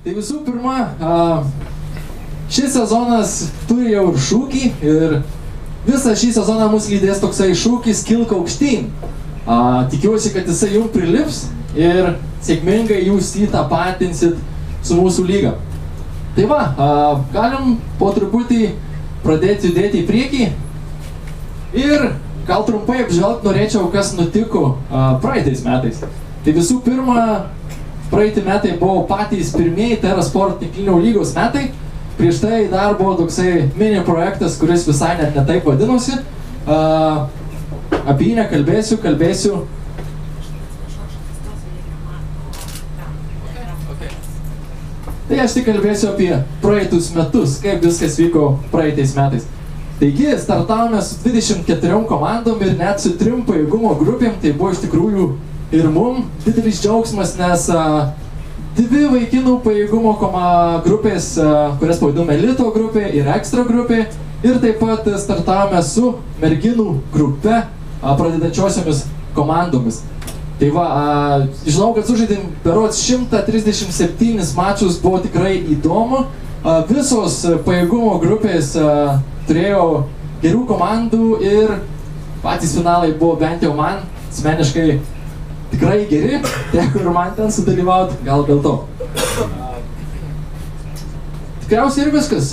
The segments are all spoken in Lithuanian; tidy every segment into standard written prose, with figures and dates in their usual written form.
Tai visų pirma, šis sezonas turi jau ir šūkį ir visą šį sezoną mus lydės toksai šūkis Kilk aukštyn. Tikiuosi, kad jisai jums prilips ir sėkmingai jūs įtapatinsit su mūsų lyga. Tai va, galim po truputį pradėti judėti į priekį ir gal trumpai apžvelgti norėčiau, kas nutiko praeitais metais. Tai visų pirma, praeiti metai buvo patys pirmieji Terasport tinklinio lygos metai. Prieš tai dar buvo toksai mini projektas, kuris visai net netaip vadinosi. Apie jį nekalbėsiu, kalbėsiu. Tai aš tik kalbėsiu apie praeitus metus, kaip viskas vyko praeitais metais. Taigi, startavome su 24 komandom ir net su 3 pajėgumo grupėm. Tai buvo iš tikrųjų ir mum didelis džiaugsmas, nes 2 vaikinų pajėgumo grupės, kurias pavadinome Elito grupė ir Ekstra grupė. Ir taip pat startavome su merginų grupe pradedančiosiomis komandomis. Tai va, žinau, kad sužaidėm berods 137 mačus, buvo tikrai įdomu. Visos pajėgumo grupės turėjo gerų komandų ir patys finalai buvo bent jau man asmeniškai tikrai geri, teko ir man ten sudalyvauti, gal dėl to. Tikriausiai ir viskas.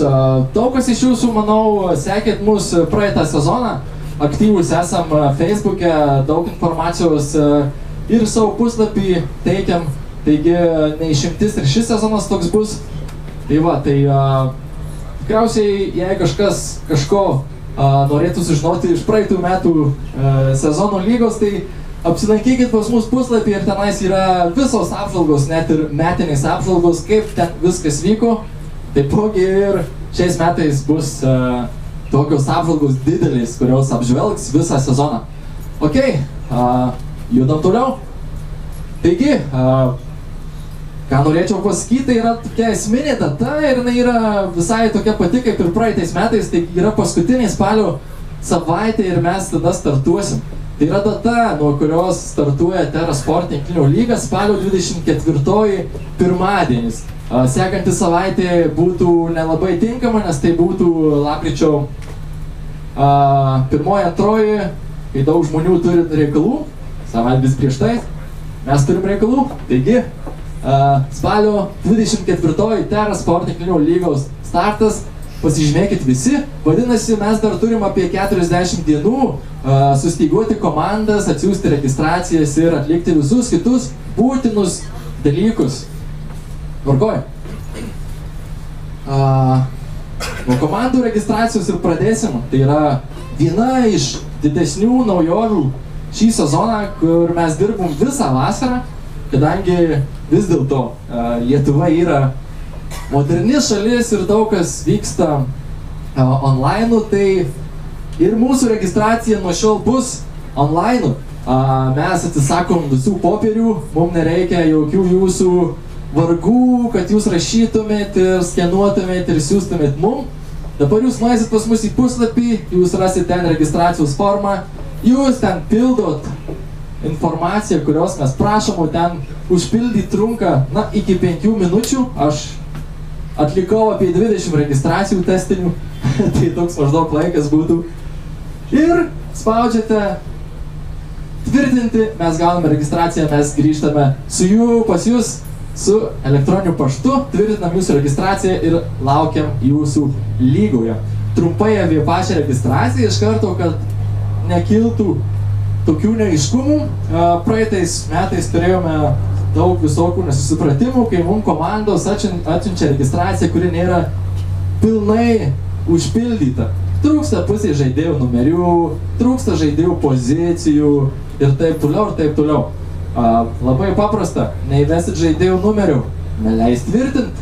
Daug kas iš jūsų, manau, sekėt mus praeitą sezoną. Aktyvus esam Facebook'e, daug informacijos ir savo puslapį teikiam. Taigi, neišimtis ir šis sezonas toks bus. Tai va, tai tikriausiai, jei kažkas kažko norėtų sužinoti iš praeitų metų sezono lygos, tai apsilankykit pas mus puslapį ir tenais yra visos apžvalgos, net ir metinės apžvalgos, kaip ten viskas vyko. Taipogi ir šiais metais bus tokios apžvalgos didelės, kurios apžvelgs visą sezoną. Ok, judam toliau. Taigi, ką norėčiau pasakyti, tai yra tokia esminė data ir jinai yra visai tokia pati kaip ir praeitais metais. Tai yra paskutinė spalio savaitė ir mes tada startuosim. Tai yra data, nuo kurios startuoja Terasport tinklinio lyga, spalio 24 pirmadienis. Sekanti savaitė būtų nelabai tinkama, nes tai būtų lapkričio 1-2, kai daug žmonių turi reikalų, savaitės prieš tai mes turim reikalų. Taigi, spalio 24 Terasport tinklinio lygos startas. Pasižymėkit visi, vadinasi, mes dar turim apie 40 dienų sustyguoti komandas, atsiųsti registracijas ir atlikti visus kitus būtinus dalykus. Tvarkoj. Nuo komandų registracijos ir pradėsim. Tai yra viena iš didesnių naujovių šį sezoną, kur mes dirbom visą vasarą, kadangi vis dėlto Lietuva yra moderni šalis ir daug kas vyksta online'u, tai ir mūsų registracija nuo šiol bus online'u. Mes atsisakom visų popierių, mums nereikia jokių jūsų vargų, kad jūs rašytumėt ir skenuotumėt ir siūstumėt mum. Dabar jūs nueisit pas mus į puslapį, jūs rasit ten registracijos formą, jūs ten pildot informaciją, kurios mes prašom, o ten užpildyti trunka, iki 5 minučių. Aš atlikau apie 20 registracijų testinių, tai toks maždaug laikas būtų. Ir spaudžiate tvirtinti, mes gauname registraciją, mes grįžtame pas jūs su elektroniniu paštu, tvirtinam jūsų registraciją ir laukiam jūsų lygoje. Trumpai apie pačią registraciją iš karto, kad nekiltų tokių neaiškumų. Praeitais metais turėjome daug visokių nesusipratimų, kai mums komandos atsiunčia registraciją, kuri nėra pilnai užpildyta. Trūksta pusė žaidėjų numerių, trūksta žaidėjų pozicijų ir taip toliau, ir taip toliau. Labai paprasta, neįvesit žaidėjų numerių, neleis tvirtint,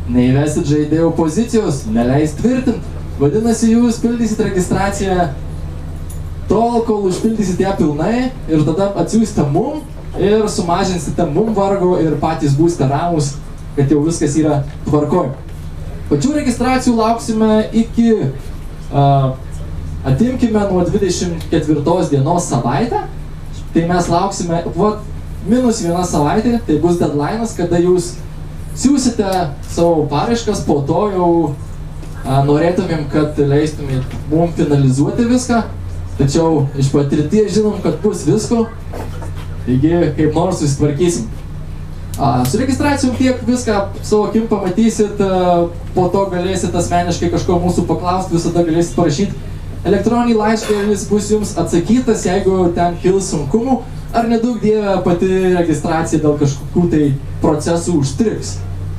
neįvesit žaidėjų pozicijos, neleis tvirtint. Vadinasi, jūs pildysit registraciją tol, kol užpildysit ją pilnai ir tada atsiųsite mum ir sumažinsite mum vargo ir patys būsite ramus, kad jau viskas yra tvarkoj. Pačių registracijų lauksime iki, atimkime nuo 24 dienos savaitę, tai mes lauksime, minus 1 savaitė, tai bus deadline'as, kada jūs siūsite savo paraiškas, po to jau norėtumėm, kad leistumėt mum finalizuoti viską, tačiau iš patirties žinom, kad bus visko, taigi kaip nors susitvarkysim. Su registracijom tiek viską savo akim pamatysit, po to galėsit asmeniškai kažko mūsų paklausti, visada galėsit parašyti elektroninį laišką ir jis bus jums atsakytas, jeigu ten kils sunkumų, ar nedaug dievė pati registracija dėl kažkokių tai procesų užstriks.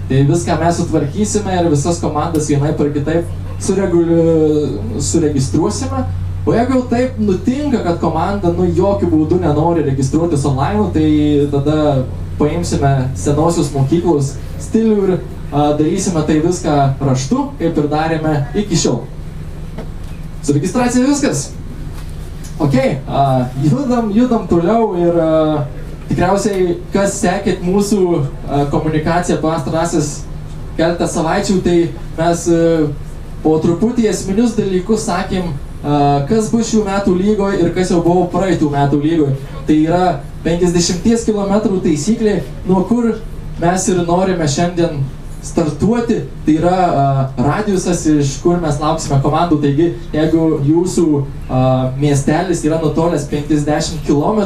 Tai viską mes sutvarkysime ir visas komandas vienai par kitaip suregistruosime. O jeigu taip nutinka, kad komanda jokių būdų nenori registruotis online, tai tada paimsime senosios mokyklos stilių ir darysime tai viską raštu, kaip ir darėme iki šiol. Su registracija viskas. Ok, judam toliau ir tikriausiai, kas sekėt mūsų komunikaciją pastarasis keletą savaičių, tai mes po truputį esminius dalykus sakėm, kas bus šių metų lygoje ir kas jau buvo praeitų metų lygoje. Tai yra 50 km taisyklė, nuo kur mes ir norime šiandien startuoti. Tai yra radiusas, iš kur mes lauksime komandų. Taigi, jeigu jūsų miestelis yra nutolęs 50 km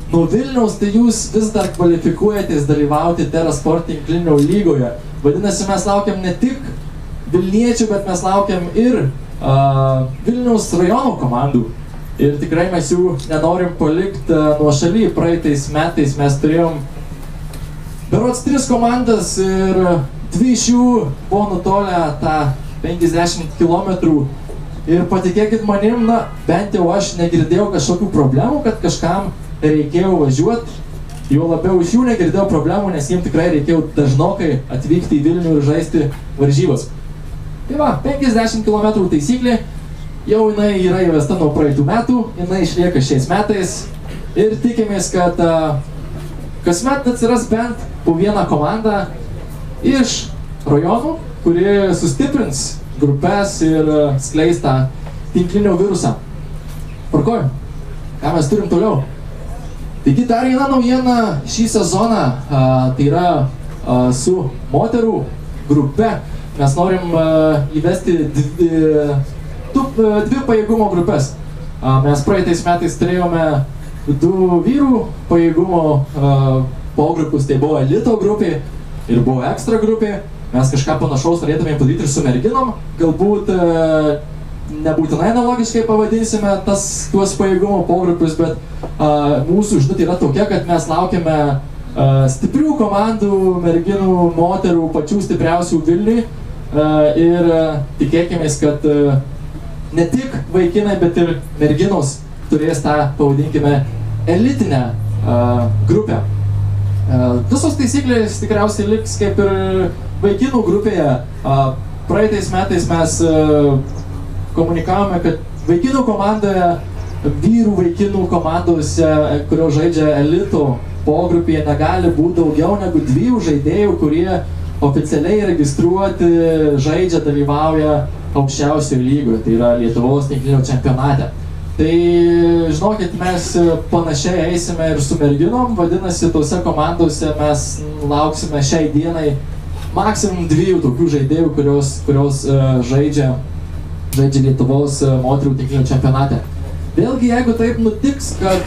nuo Vilniaus, tai jūs vis dar kvalifikuojatės dalyvauti TerraSport tinklinio lygoje. Vadinasi, mes laukiam ne tik Vilniečių, bet mes laukiam ir Vilniaus rajono komandų. Ir tikrai mes jų nenorim palikti nuošaly. Praeitais metais mes turėjom berods 3 komandas ir 2 iš jų buvo nutolę tą 50 km. Ir patikėkit manim, bent jau aš negirdėjau kažkokių problemų, kad kažkam reikėjo važiuoti. Jo labiau iš jų negirdėjau problemų, nes jiems tikrai reikėjo dažnokai atvykti į Vilnių ir žaisti varžybas. Tai va, 50 km taisyklė, jau jinai yra įvesta nuo praeitų metų, jinai išlieka šiais metais ir tikimės, kad kasmet atsiras bent po vieną komandą iš rajonų, kuri sustiprins grupes ir skleis tą tinklinio virusą. Tvarkoj, ką mes turim toliau? Taigi dar viena naujiena šį sezoną, tai yra su moterų grupe. Mes norim įvesti dvi pajėgumo grupės. Mes praeitais metais turėjome 2 vyrų pajėgumo pogrupus, tai buvo elito grupė ir buvo ekstra grupė. Mes kažką panašaus norėtume padaryti ir su merginom. Galbūt nebūtinai analogiškai pavadinsime tuos pajėgumo pogrupius, bet mūsų žinutė yra tokia, kad mes laukiame stiprių komandų, merginų, moterų, pačių stipriausių Vilniui ir tikėkimės, kad ne tik vaikinai, bet ir merginos turės tą, pavadinkime, elitinę grupę. Visos taisyklės tikriausiai liks kaip ir vaikinų grupėje. Praeitais metais mes komunikavome, kad vaikinų komandoje, vyrų vaikinų komandose, kurios žaidžia elito pogrupėje, negali būti daugiau negu 2 žaidėjų, kurie oficialiai registruoti žaidžia, dalyvauja aukščiausioje lygoje, tai yra Lietuvos tinklinio čempionate. Tai žinokit, mes panašiai eisime ir su merginom, vadinasi, tose komandose mes lauksime šiai dienai maksimum 2 tokių žaidėjų, kurios žaidžia Lietuvos moterų tinklinio čempionate. Vėlgi, jeigu taip nutiks, kad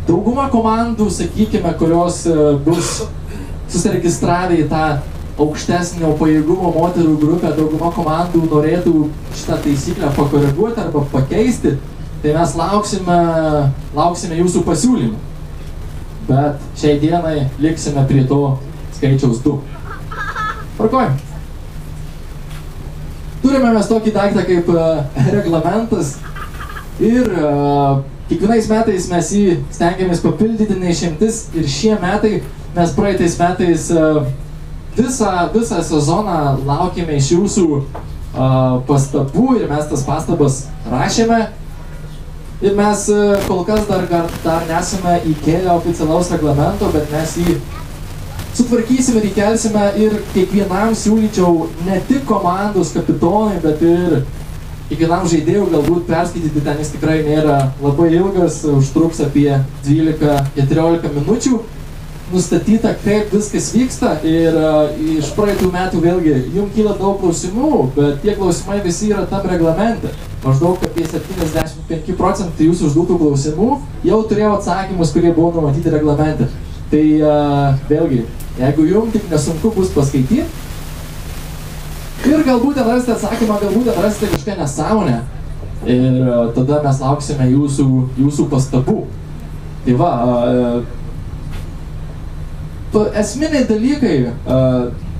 dauguma komandų, sakykime, kurios bus susiregistravę į tą aukštesnio pajėgumo moterų grupę, dauguma komandų norėtų šitą taisyklę pakoreguoti arba pakeisti, tai mes lauksime jūsų pasiūlymų. Bet šiai dienai liksime prie to skaičiaus 2. Tvarkoj. Turime mes tokį daiktą kaip reglamentas ir kiekvienais metais mes jį stengiamės papildyti, neišimtis, ir šie metai mes praeitais metais visą sezoną laukėme iš jūsų pastabų ir mes tas pastabas rašėme. Ir mes kol kas dar nesame įkėlę oficialaus reglamento, bet mes jį sutvarkysime ir įkelsime ir kiekvienam siūlyčiau ne tik komandos kapitonai, bet ir kiekvienam žaidėjų galbūt perskaityti, ten jis tikrai nėra labai ilgas, užtruks apie 12-14 minučių. nustatyta, kaip viskas vyksta ir iš praeitų metų vėlgi jums kyla daug klausimų, bet tie klausimai visi yra tam reglamente. Maždaug apie 75% jūsų užduotų klausimų jau turėjo atsakymus, kurie buvo numatyti reglamente. Tai vėlgi, jeigu jums tik nesunku bus paskaityti ir galbūt atrasite atsakymą, galbūt atrasite kažką nesąmonę ir tada mes lauksime jūsų pastabų. Tai va, esminiai dalykai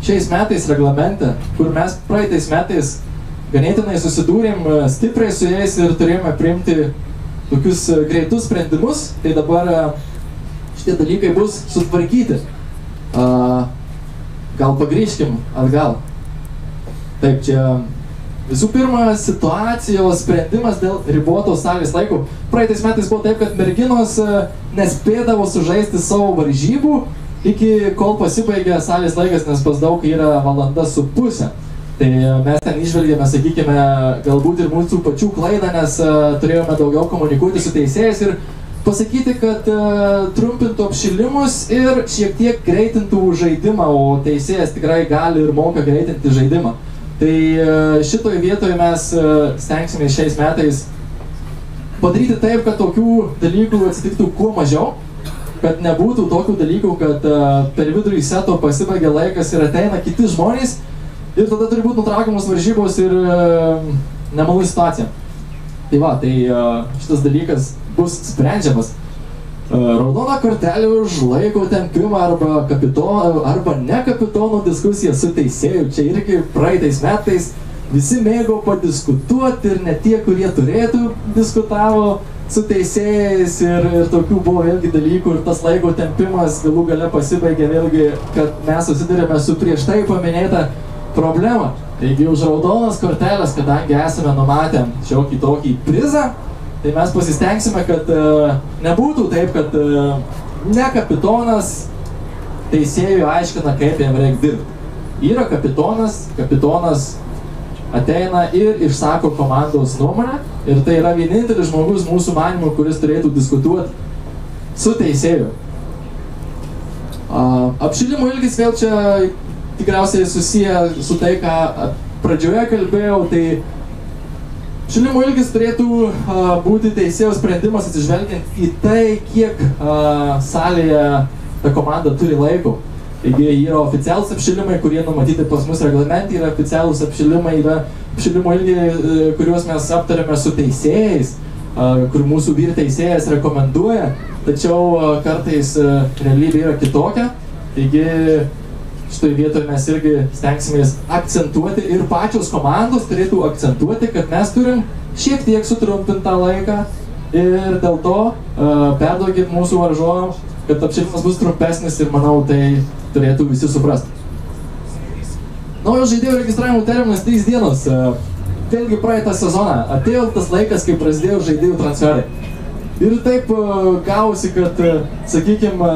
šiais metais reglamente, kur mes praeitais metais ganėtinai susidūrėm stipriai su jais ir turėjome priimti tokius greitus sprendimus, tai dabar šitie dalykai bus sutvarkyti. Gal pagrįžkim atgal. Taip, čia visų pirma situacijos sprendimas dėl ribotos salės laiko. Praeitais metais buvo taip, kad merginos nespėdavo sužaisti savo varžybų iki kol pasibaigė salės laikas, nes pas daug yra 1,5 valandos. Tai mes ten išvelgėme, sakykime, galbūt ir mūsų pačių klaidą, nes turėjome daugiau komunikuoti su teisėjais ir pasakyti, kad trumpintų apšilimus ir šiek tiek greitintų žaidimą, o teisėjas tikrai gali ir moka greitinti žaidimą. Tai šitoje vietoje mes stengsime šiais metais padaryti taip, kad tokių dalykų atsitiktų kuo mažiau, kad nebūtų tokių dalykų, kad per vidurį seto pasibaigia laikas ir ateina kiti žmonės ir tada turi būti nutraukiamos varžybos ir nemaloni situacija. Tai va, tai šitas dalykas bus sprendžiamas. Raudona kortelė už laiko tempimą arba ne kapitono diskusiją su teisėju. Čia irgi praeitais metais visi mėgo padiskutuoti ir ne tie, kurie turėtų, diskutavo su teisėjais ir tokių buvo vėlgi dalykų ir tas laiko tempimas galų gale pasibaigė vėlgi, kad mes susidurėme su prieš tai paminėta problema. Taigi už raudonas kortelės, kadangi esame numatę šiokį tokį prizą, tai mes pasistengsime, kad nebūtų taip, kad ne kapitonas teisėjui aiškina, kaip jam reikia dirbti. Yra kapitonas ateina ir išsako komandos nuomonę ir tai yra vienintelis žmogus mūsų manymu, kuris turėtų diskutuoti su teisėju. Apšilimo ilgis vėl čia tikriausiai susiję su tai, ką pradžioje kalbėjau, tai apšilimo ilgis turėtų būti teisėjo sprendimas atsižvelgiant į tai, kiek salėje ta komanda turi laiko. Taigi yra oficialūs apšilimai, kurie numatyti pas mus reglamente, yra oficialūs apšilimai, yra apšilimo ilgiai, kuriuos mes aptarėme su teisėjais, kur mūsų vyr teisėjas rekomenduoja, tačiau kartais realybė yra kitokia. Taigi šitoje vietoje mes irgi stengsimės akcentuoti ir pačios komandos turėtų akcentuoti, kad mes turim šiek tiek sutrumpintą laiką ir dėl to perduokit mūsų varžovams, kad apšilimas bus trumpesnis ir manau tai turėtų visi suprasti. Naujo žaidėjų registravimo terminas 3 dienos. Vėlgi praeitą sezoną atėjo tas laikas, kai prasidėjo žaidėjų transferai. Ir taip gavosi, kad, sakykime,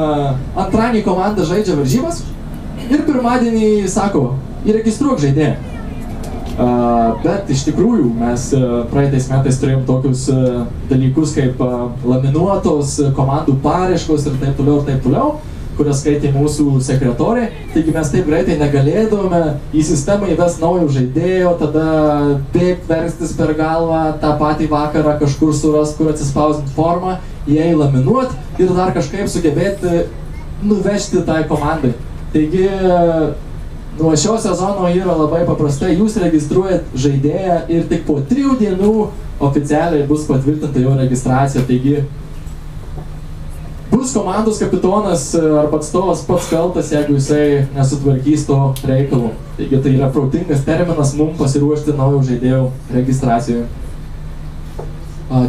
antradienį komanda žaidžia varžybas ir pirmadienį sako, įregistruok žaidėją. Bet iš tikrųjų mes praeitais metais turėjom tokius dalykus kaip laminuotos komandų paraiškos ir taip toliau, kurias skaitė mūsų sekretorė. Taigi mes taip greitai negalėdavome į sistemą įvesti naujo žaidėjo, tada bėgti verstis per galvą, tą patį vakarą kažkur surast, kur atsispausdinti formą, jai laminuoti ir dar kažkaip sugebėti nuvežti tai komandai. Taigi nuo šio sezono yra labai paprastai, jūs registruojat žaidėją ir tik po 3 dienų oficialiai bus patvirtinta jo registracija. Taigi bus komandos kapitonas arba atstovas pats kaltas, jeigu jisai nesutvarkys to reikalo. Taigi tai yra protingas terminas mums pasiruošti naujo žaidėjo registracijoje.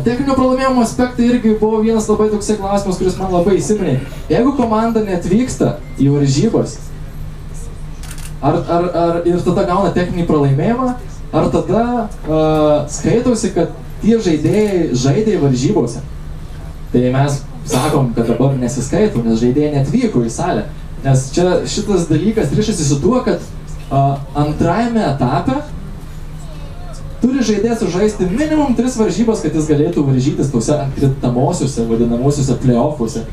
Techninio pralaimėjimo aspektai irgi buvo vienas labai toksai klausimas, kuris man labai įsiminė. Jeigu komanda neatvyksta į varžybas, ar ir tada gauna techninį pralaimėjimą, ar tada skaitosi, kad tie žaidėjai žaidė varžybose. Tai mes sakom, kad dabar nesiskaito, nes žaidėjai neatvyko į salę. Nes čia šitas dalykas rišasi su tuo, kad antrajame etape turi žaidėjas sužaisti minimum 3 varžybas, kad jis galėtų varžytis tose atkrintamosiuose, vadinamosiuose play-offuose.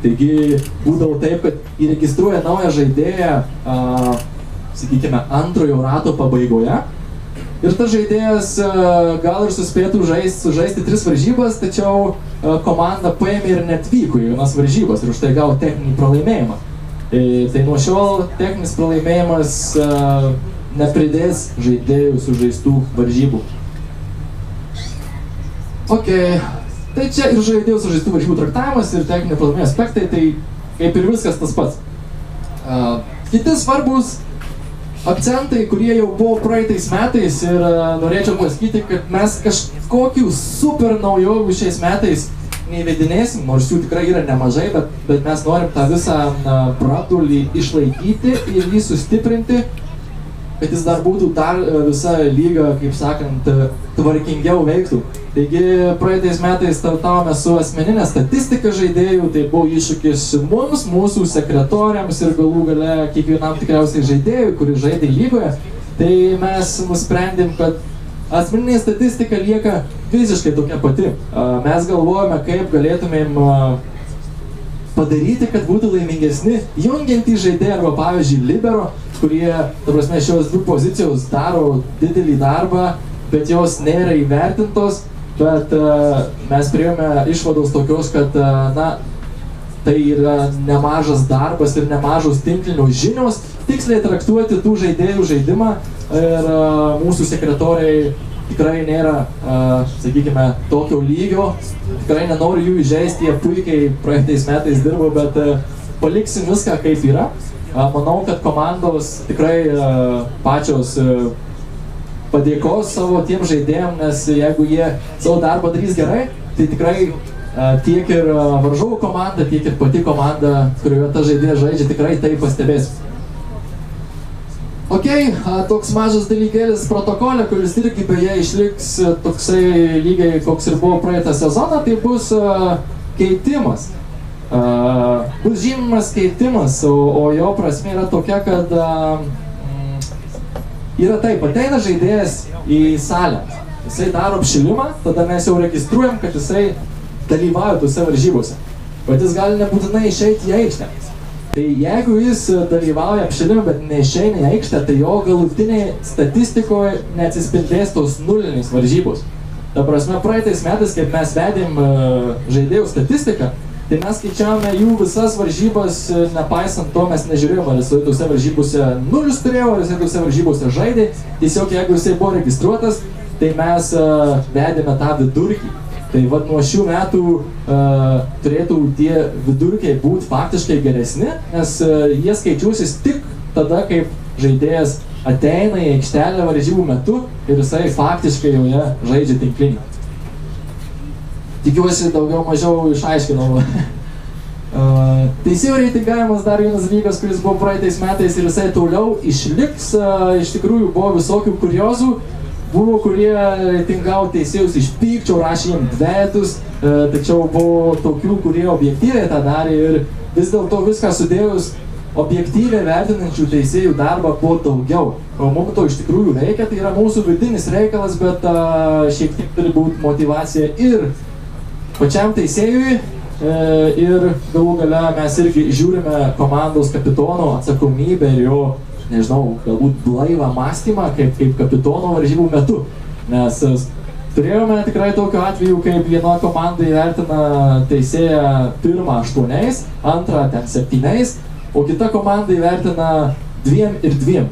Taigi būdavo taip, kad įregistruoja naują žaidėją, sakykime, antrojo rato pabaigoje. Ir tas žaidėjas gal ir suspėtų žaisti 3 varžybas, tačiau komanda paėmė ir netvyko į vienas varžybas ir už tai gavo techninį pralaimėjimą. Tai nuo šiol techninis pralaimėjimas nepridės žaidėjų sužaistų varžybų. Ok, tai čia ir žaidėjų sužaistų varžybų traktavimas ir techninio pralaimėjimo aspektai, tai kaip ir viskas tas pats. Kiti svarbus akcentai, kurie jau buvo praeitais metais ir norėčiau pasakyti, kad mes kažkokių super naujovių šiais metais neįvedinėsim, nors jų tikrai yra nemažai, bet mes norim tą visą branduolį išlaikyti ir jį sustiprinti, kad jis dar būtų dar visa lyga, kaip sakant, tvarkingiau veiktų. Taigi praeitais metais startavome su asmeninė statistika žaidėjų, tai buvo iššūkis mums, mūsų sekretoriams ir galų gale kiekvienam tikriausiai žaidėjui, kuris žaidė lygoje. Tai mes nusprendėm, kad asmeninė statistika lieka visiškai tokia pati. Mes galvojame, kaip galėtumėm padaryti, kad būtų laimingesni jungiantys žaidėjai arba pavyzdžiui libero, kurie, ta prasme, šios 2 pozicijos daro didelį darbą, bet jos nėra įvertintos, bet mes priėjome išvados tokios, kad tai yra nemažas darbas ir nemažos tinklinio žinios, tiksliai traktuoti tų žaidėjų žaidimą ir mūsų sekretoriai tikrai nėra, sakykime, tokio lygio, tikrai nenoriu jų įžeisti, jie puikiai praeitais metais dirbo, bet paliksim viską kaip yra. Manau, kad komandos tikrai pačios padėkos savo tiem žaidėjams, nes jeigu jie savo darbą darys gerai, tai tikrai tiek ir varžovų komanda, tiek ir pati komanda, kurioje ta žaidėja žaidžia, tikrai tai pastebės. Ok, toks mažas dalykėlis protokolė, kuris irgi beje išliks toksai lygiai, koks ir buvo praeitą sezoną, tai bus keitimas. Bus žymimas keitimas, o jo prasme yra tokia, kad yra taip, ateina žaidėjas į salę, jisai daro apšilimą, tada mes jau registruojam, kad jisai dalyvauja tose varžybose, bet jis gali nebūtinai išeiti į aikštę. Tai jeigu jis dalyvauja apšilime, bet neišeina į aikštę, tai jo galutiniai statistikoje neatsispindės tos nulinės varžybos. Ta prasme, praeitais metais, kaip mes vedėm žaidėjų statistiką, tai mes skaičiavome jų visas varžybas, nepaisant to mes nežiūrėjome, ar jisai tose varžybose nulius turėjo, ar jisai tose varžybose žaidė. Tiesiog jeigu jisai buvo registruotas, tai mes vedėme tą vidurkį. Tai vat nuo šių metų turėtų tie vidurkiai būti faktiškai geresni, nes jie skaičiuosis tik tada, kaip žaidėjas ateina į aikštelę varžybų metu ir jisai faktiškai joje žaidžia tinklinį. Tikiuosi daugiau mažiau išaiškinau. Teisėjų reitingavimas dar vienas dalykas, kuris buvo praeitais metais ir jisai toliau išliks. Iš tikrųjų buvo visokių kuriozų. Buvo, kurie reitingavo teisėjus iš pykčio, rašė jiem dvejetus, tačiau buvo tokių, kurie objektyviai tą darė ir vis dėlto viską sudėjus objektyviai vertinančių teisėjų darbą buvo daugiau. O mums to iš tikrųjų reikia, tai yra mūsų vidinis reikalas, bet šiek tiek turi būti motyvacija ir pačiam teisėjui ir galų gale mes irgi žiūrime komandos kapitono atsakomybę ir jo, nežinau, galbūt blaivą mąstymą kaip kapitono varžybų metu. Nes turėjome tikrai tokiu atveju, kaip viena komanda įvertina teisėją pirmą 8, antrą 7, o kita komanda įvertina 2 ir 2.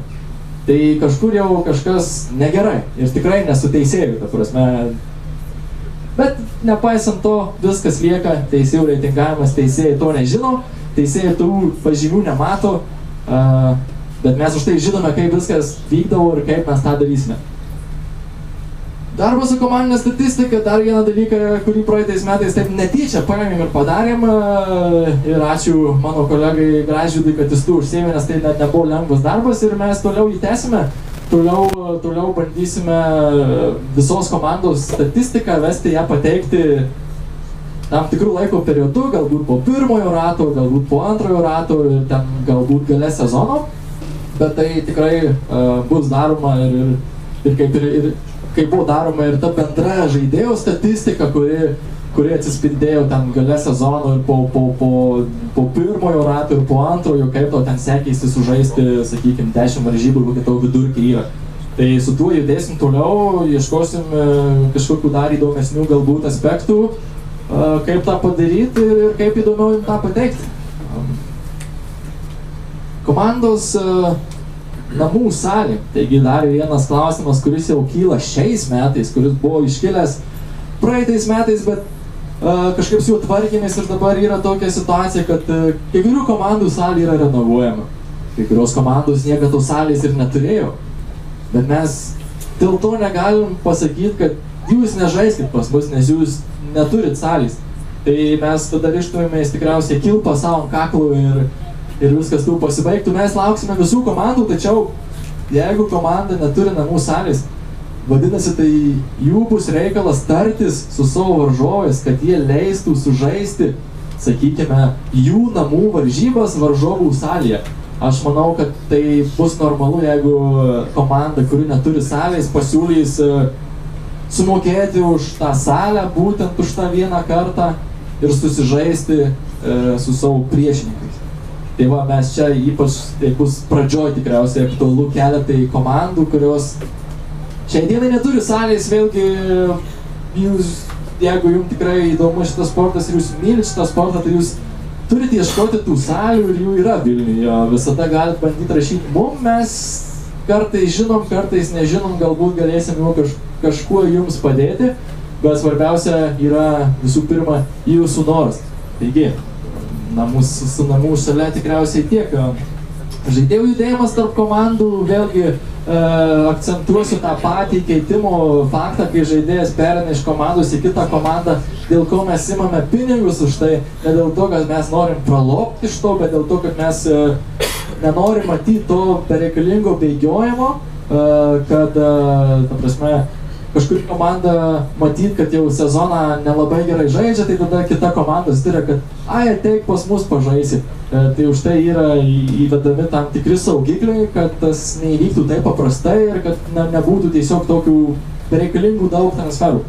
Tai kažkur jau kažkas negerai ir tikrai nesu teisėjų, ta prasme. Bet nepaisant to, viskas lieka, teisėjų reitingavimas, teisėjai to nežino, teisėjai tų pažymių nemato, bet mes už tai žinome, kaip viskas vykdavo ir kaip mes tą darysime. Darbas su komandinė statistika, dar vieną dalyką, kurį praeitais metais taip netyčia paėmėm ir padarėm. Ir ačiū mano kolegai Gražvydui, kad jis tu užsiėmė, nes tai net nebuvo lengvas darbas ir mes toliau jį tęsime. Toliau bandysime visos komandos statistiką vesti, ją pateikti tam tikrų laiko periodų, galbūt po pirmojo rato, galbūt po antrojo rato ir ten galbūt gale sezono. Bet tai tikrai bus daroma ir kaip buvo daroma ir ta bendra žaidėjo statistika, kuri kurie atsispindėjo ten gale sezono ir po pirmojo rato ir po antrojo, kaip to ten sekėsi sužaisti, sakykime, 10 varžybų, kokie tavo vidurkiai yra. Tai su tuo judėsim toliau, ieškosim kažkokių dar įdomesnių galbūt aspektų, kaip tą padaryti ir kaip įdomiau jums tą pateikti. Komandos namų salė. Taigi dar vienas klausimas, kuris jau kyla šiais metais, kuris buvo iškilęs praeitais metais, bet kažkaip su juo tvarkėmės ir dabar yra tokia situacija, kad kai kurių komandų salė yra renovuojama. Kai kurios komandos niekada tos salės ir neturėjo. Bet mes dėl to negalim pasakyti, kad jūs nežaiskit pas mus, nes jūs neturit salės. Tai mes tada ryžtumėmės tikriausiai kilpą savo ant kaklo ir viskas tų pasibaigtų. Mes lauksime visų komandų, tačiau jeigu komanda neturi namų salės, vadinasi, tai jų bus reikalas tartis su savo varžovais, kad jie leistų sužaisti, sakykime, jų namų varžybas varžovų salėje. Aš manau, kad tai bus normalu, jeigu komanda, kuri neturi salės, pasiūlys sumokėti už tą salę, būtent už tą vieną kartą ir susižaisti su savo priešininkais. Tai va, mes čia ypač, tai bus pradžioj tikriausiai aktualu keletai komandų, kurios šiai dienai neturi salės. Vėlgi, jūs, jeigu jums tikrai įdomu šitas sportas ir jūs mylit šitą sportą, tai jūs turite ieškoti tų salių ir jų yra Vilniuje. Visada galite bandyti rašyti mum, mes kartais žinom, kartais nežinom, galbūt galėsim jau kažkuo jums padėti, bet svarbiausia yra visų pirma jūsų noras. Taigi, su namų šalia tikriausiai tiek. Žaidėjų judėjimas tarp komandų, vėlgi akcentuosiu tą patį keitimo faktą, kai žaidėjas pereina iš komandos į kitą komandą, dėl ko mes imame pinigus už tai, ne dėl to, kad mes norim pralopti iš to, bet dėl to, kad mes nenorim matyti to bereikalingo bėgiojimo, kad, ta prasme, kažkuri komanda matyt, kad jau sezoną nelabai gerai žaidžia, tai tada kita komanda susiduria, kad ateik pas mus pažaisi. Tai už tai yra įvedami tam tikri saugikliai, kad tas neįvyktų taip paprastai ir kad nebūtų tiesiog tokių bereikalingų daug transferų.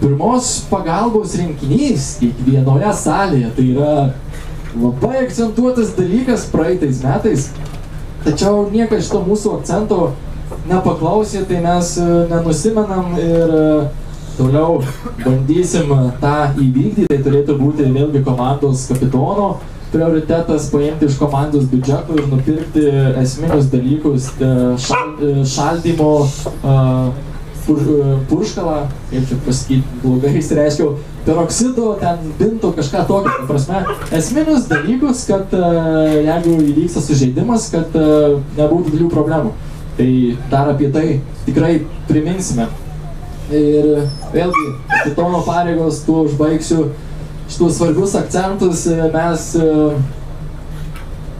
Pirmos pagalbos rinkinys kiekvienoje salėje, tai yra labai akcentuotas dalykas praeitais metais, tačiau niekas šito mūsų akcento nepaklausė, tai mes nenusimenam ir toliau bandysim tą įvykdyti. Tai turėtų būti vėlgi komandos kapitono prioritetas paimti iš komandos biudžeto ir nupirkti esminius dalykus, šaldymo purškalą, kaip čia pasakyti, blogai išsireiškiau, peroksido, ten bintų, kažką tokio, ta prasme, esminius dalykus, kad jeigu įvyksta sužeidimas, kad nebūtų didelių problemų. Tai dar apie tai tikrai priminsime. Ir vėlgi, kapitono pareigos, tuo užbaigsiu šitus svarbius akcentus. Mes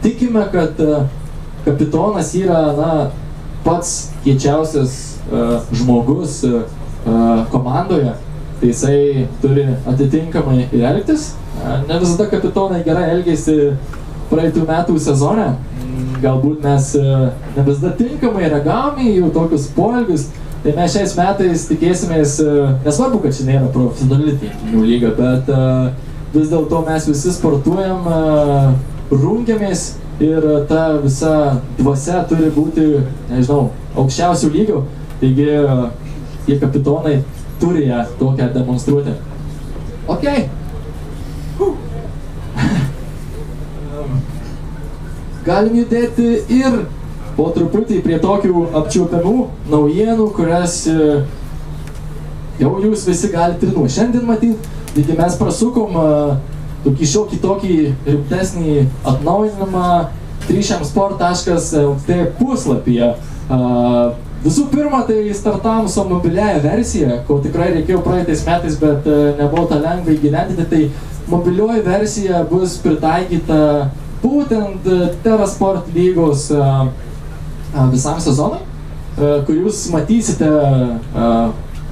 tikime, kad kapitonas yra pats kiečiausias žmogus komandoje. Tai jisai turi atitinkamai ir elgtis. Ne visada kapitonai gerai elgėsi praeitų metų sezone. Galbūt mes ne visada tinkamai reagavome į jų tokius poelgius. Tai mes šiais metais tikėsimės, nesvarbu, kad čia nėra profesionali tinkinių lyga, bet vis dėlto mes visi sportuojam, rungiamės ir ta visa dvasia turi būti, nežinau, aukščiausių lygių. Taigi, tie kapitonai turi ją tokią demonstruoti. Ok. Galim judėti ir po truputį prie tokių apčiuopiamų naujienų, kurias jau jūs visi galite ir nuo šiandien matyti. Taigi mes prasukom tokį šiokį tokį rimtesnį atnaujinimą trišemsport.lt puslapyje. Visų pirma, tai startavom su mobiliaja versija, ko tikrai reikėjo praeitais metais, bet nebuvo tą lengvai įgyvendinti. Tai mobilioji versija bus pritaikyta būtent Terasport lygos visam sezonui, kur jūs matysite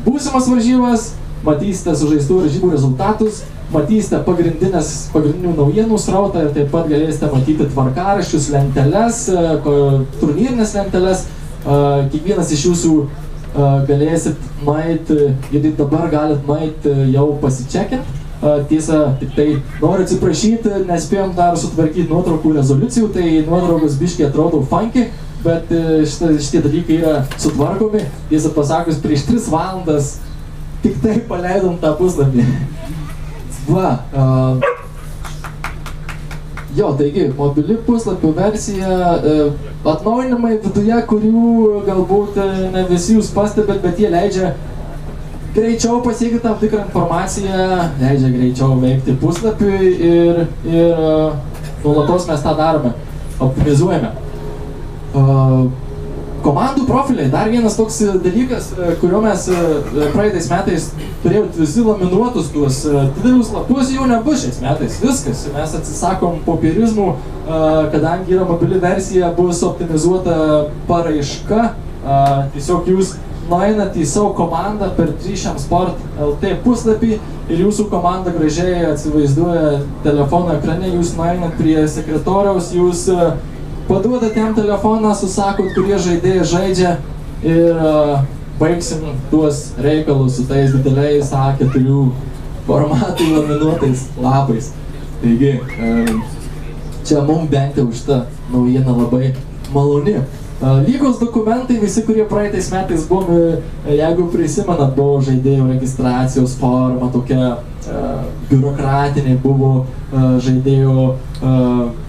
būsimas varžybas, matysite sužaistų varžybų rezultatus, matysite pagrindinių naujienų srautą ir taip pat galėsite matyti tvarkaraščius, lenteles, turnyrinės lenteles. Kiekvienas iš jūsų galėsit nueiti ir dabar galit nueiti jau pasičekint. Tiesa, tik tai noriu atsiprašyti, nespėjom dar sutvarkyti nuotraukų rezoliucijų, tai nuotraukos biškiai atrodo funky, bet šitie dalykai yra sutvarkomi. Tiesa pasakius, prieš 3 valandas tik tai paleidom tą puslapį. Va, jo, taigi, mobili puslapio versija, atnaujinimai viduje, kurių galbūt ne visi jūs pastebėt, bet jie leidžia greičiau pasiekti tam tikrą informaciją, leidžia greičiau veikti puslapiui ir nuolatos mes tą darome, optimizuojame. Komandų profiliai, dar vienas toks dalykas, kurio mes praeitais metais turėjot visi laminuotus tuos didelius lapus, jau nebus šiais metais, viskas. Mes atsisakom popierizmų, kadangi yra mobili versija, bus optimizuota paraiška, tiesiog jūs nueinat į savo komandą per 3 Sport LT puslapį ir jūsų komanda gražiai atsivaizduoja telefono ekrane, jūs nueinat prie sekretoriaus, jūs paduodat jam telefoną, susakot, kurie žaidėjai žaidžia ir baigsim tuos reikalus su tais dideliais A4 formatai laminuotais lapais. Taigi, čia mums bent jau šitą naujieną labai maloni. Lygos dokumentai, visi, kurie praeitais metais buvom, jeigu prisimenat, buvo žaidėjų registracijos forma, tokia biurokratinė, buvo žaidėjų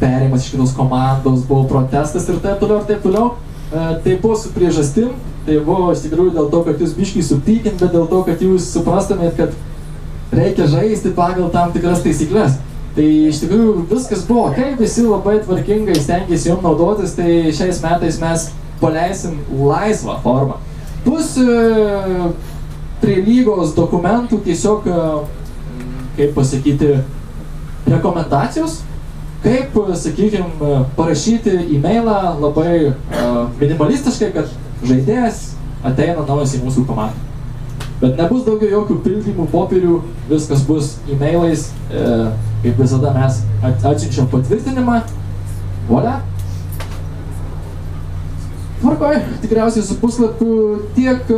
perėjimas iš kitos komandos, buvo protestas ir taip toliau, ir taip toliau. Tai buvo su priežastim, tai buvo iš tikrųjų dėl to, kad jūs biškiai supykint, bet dėl to, kad jūs suprastumėt, kad reikia žaisti pagal tam tikras taisyklės. Tai iš tikrųjų viskas buvo ok, visi labai tvarkingai stengiasi jom naudotis, tai šiais metais mes paleisim laisvą formą. Bus prie lygos dokumentų tiesiog, kaip pasakyti, rekomendacijos, kaip, sakykime, parašyti e-mailą labai minimalistiškai, kad žaidėjas ateina naujas į mūsų komandą. Bet nebus daugiau jokių pildymų, popierių, viskas bus e-mailais, kaip visada mes atsiunčiam patvirtinimą. Volia. Tvarkoj, tikriausiai su puslapiu tiek,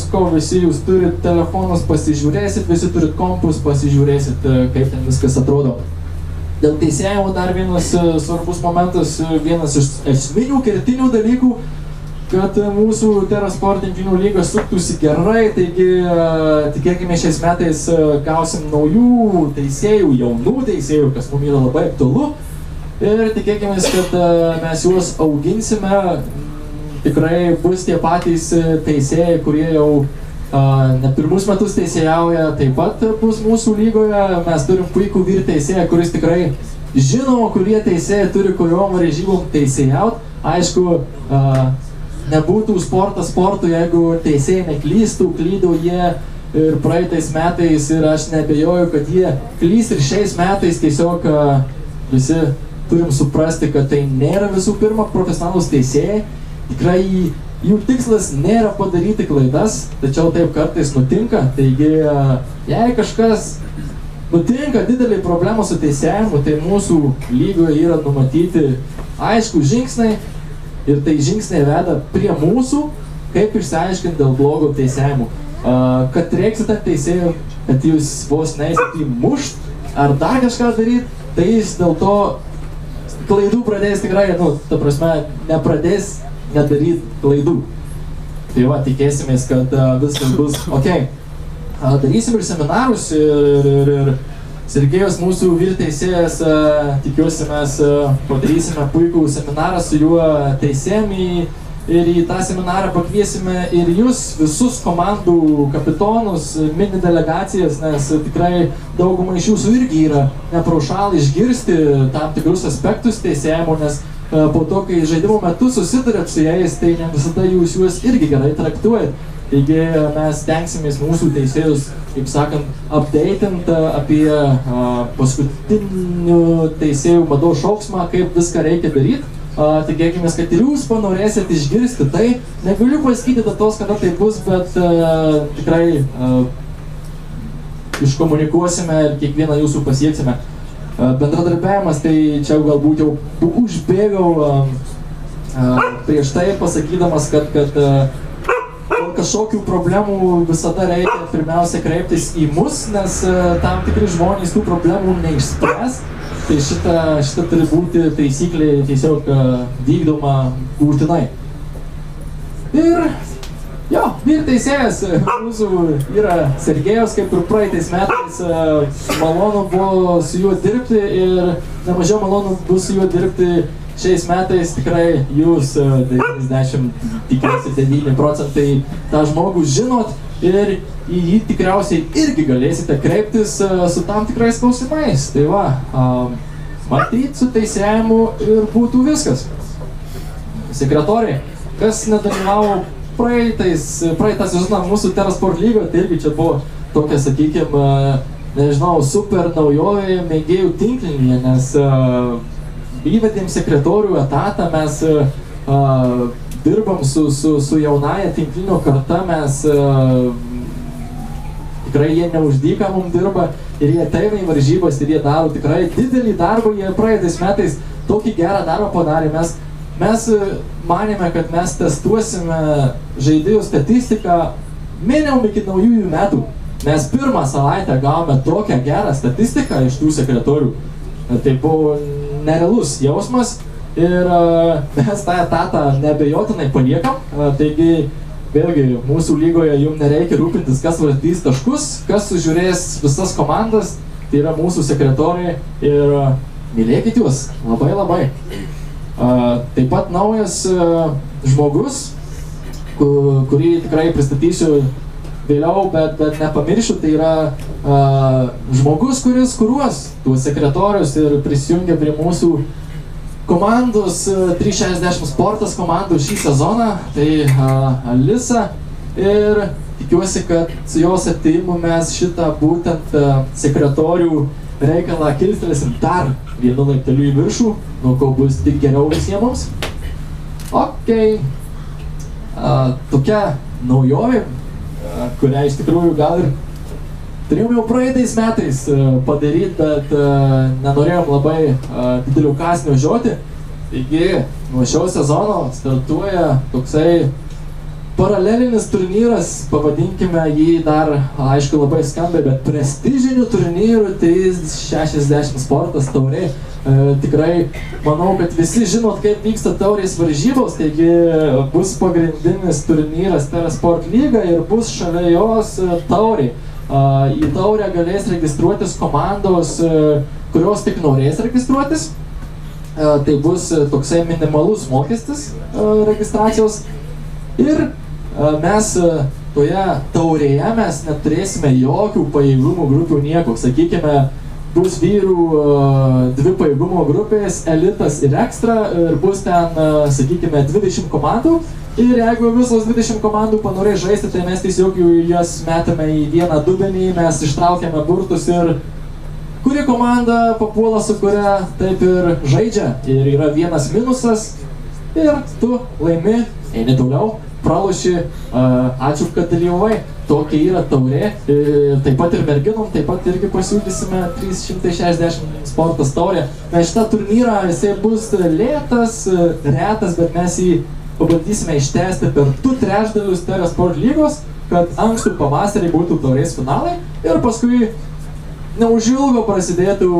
ko visi jūs turit telefonus, pasižiūrėsit, visi turit kompus, pasižiūrėsit, kaip ten viskas atrodo. Dėl teisėjimo dar vienas svarbus momentas, vienas iš esminių kertinių dalykų, kad mūsų TerraSport imtynių lyga suktųsi gerai, taigi tikėkime šiais metais gausim naujų teisėjų, jaunų teisėjų, kas mums yra labai aktualu. Ir tikėkime, kad mes juos auginsime, tikrai bus tie patys teisėjai, kurie jau ne pirmus metus teisėjauja, taip pat bus mūsų lygoje. Mes turim puikų vyr teisėją, kuris tikrai žino, kurie teisėjai turi kuriuom varžybom teisėjaut. Aišku, nebūtų sportas sportų, jeigu teisėjai neklystų, klydo jie ir praeitais metais ir aš neabejoju, kad jie klys ir šiais metais. Tiesiog visi turim suprasti, kad tai nėra visų pirma profesionalūs teisėjai. Tikrai jų tikslas nėra padaryti klaidas, tačiau taip kartais nutinka. Taigi, jei kažkas nutinka didelį problemą su teisėjimu, tai mūsų lygoje yra numatyti aišku žingsniai. Ir tai žingsniai veda prie mūsų, kaip išsiaiškinti dėl blogo teisėjimų. Kad reiksit ant teisėjų, kad jūs vos neįsit į mušt ar dar kažką daryti, tai jis dėl to klaidų pradės tikrai, ta prasme, nepradės nedaryti klaidų. Tai va, tikėsimės, kad viskas bus ok. Darysim ir seminarus ir Sergejus mūsų vyr teisėjas, tikiuosi mes padarysime puikų seminarą su juo teisėjom ir į tą seminarą pakviesime ir jūs visus komandų kapitonus, mini delegacijas, nes tikrai daugumai iš jūsų irgi yra nepraušal išgirsti tam tikrus aspektus teisėjimo, nes po to, kai žaidimo metu susidarėt su jais, tai ne visada jūs juos irgi gerai traktuojat. Taigi mes tenksimės mūsų teisėjus, kaip sakant, updatint apie paskutinių teisėjų mados šauksmą, kaip viską reikia daryti. Tikėkimės, kad ir jūs panorėsit išgirsti tai. Negaliu pasakyti datos, kada tai bus, bet tikrai iškomunikuosime ir kiekvieną jūsų pasieksime. Bendradarbiavimas, tai čia galbūt jau užbėgau prieš tai pasakydamas, kad kažkokių problemų visada reikia pirmiausia kreiptis į mus, nes tam tikri žmonės tų problemų neišspręs. Tai šita turi būti taisyklė tiesiog vykdoma būtinai. Ir teisėjas mūsų yra Sergejus, kaip ir praeitais metais. Malonu buvo su juo dirbti ir nemažiau malonu bus su juo dirbti šiais metais. Tikrai jūs 99% tą žmogų žinot ir į jį tikriausiai irgi galėsite kreiptis su tam tikrais klausimais. Tai va, matyt, su teisėjimu ir būtų viskas. Sekretoriai, kas nedalyvavo praeitą sezoną mūsų TerraSport lygoje, tai irgi čia buvo tokia, sakykime, nežinau, super naujovė mėgėjų tinklinėje, nes įvedėm sekretorių etatą, mes dirbam su jaunaja tinklinio karta, mes tikrai jie neuždyką mums dirba ir jie ateina į varžybas ir jie daro tikrai didelį darbą, jie praeitais metais tokį gerą darbą padarė. Mes manėme, kad mes testuosime žaidėjų statistiką minimum iki naujųjų metų. Mes pirmą savaitę gavome tokią gerą statistiką iš tų sekretorių. Tai buvo nerealus jausmas ir mes tą etatą neabejotinai paliekam. Taigi, vėlgi, mūsų lygoje jums nereikia rūpintis, kas vartys taškus, kas sužiūrės visas komandas. Tai yra mūsų sekretoriai ir mylėkit juos labai labai. Taip pat naujas žmogus, kurį tikrai pristatysiu vėliau, bet nepamiršiu, tai yra žmogus, kuris kuruos tuos sekretorius ir prisijungia prie mūsų komandos 360 sportas komandų šį sezoną, tai Alisa, ir tikiuosi, kad su jos atėjimu mes šitą būtent sekretorių reikalą kilstelėsim dar vienu laipteliu į viršų, nuo ko bus tik geriau visiems mums. Ok, tokia naujovė, kurią iš tikrųjų gal ir turėjom jau praeitais metais padaryti, bet nenorėjom labai didelių kąsnių žioti. Taigi, nuo šio sezono startuoja toksai paralelinis turnyras, pavadinkime jį dar, aišku, labai skambiai, bet prestižinių turnyrų 360 sportas taurė. Tikrai manau, kad visi žinot, kaip vyksta taurės varžybos, taigi bus pagrindinis turnyras TerraSport lyga ir bus šalia jos taurė. Į taurę galės registruotis komandos, kurios tik norės registruotis. Tai bus toksai minimalus mokestis registracijos. Ir mes toje taurėje mes neturėsime jokių pajėgumų grupių nieko. Sakykime, bus vyrų 2 pajėgumo grupės, elitas ir ekstra, ir bus ten, sakykime, 20 komandų. Ir jeigu visos 20 komandų panorės žaisti, tai mes tiesiog jas metame į vieną dubenį, mes ištraukiame burtus ir kuri komanda papuola su kuria taip ir žaidžia. Ir yra vienas minusas ir tu laimi, eini toliau, praloši, ačiū, kad dalyvavai. Tokia yra taurė, taip pat ir merginom, taip pat irgi pasiūlysime 360 sportas taurė. Mes šitą turnyrą, jisai bus lėtas, retas, bet mes jį pabandysime ištęsti per 2/3 TerraSport lygos, kad ankstų pavasarį būtų taurės finalai ir paskui neužilgo prasidėtų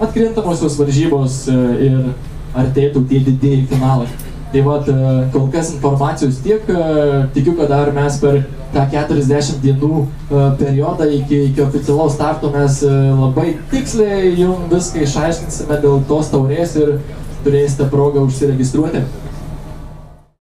atkrintamosios varžybos ir artėtų tie didieji finalai. Tai vat, kol kas informacijos tiek, tikiu, kad dar mes per tą 40 dienų periodą iki oficialaus starto mes labai tiksliai jums viską išaiškinsime dėl tos taurės ir turėsite progą užsiregistruoti.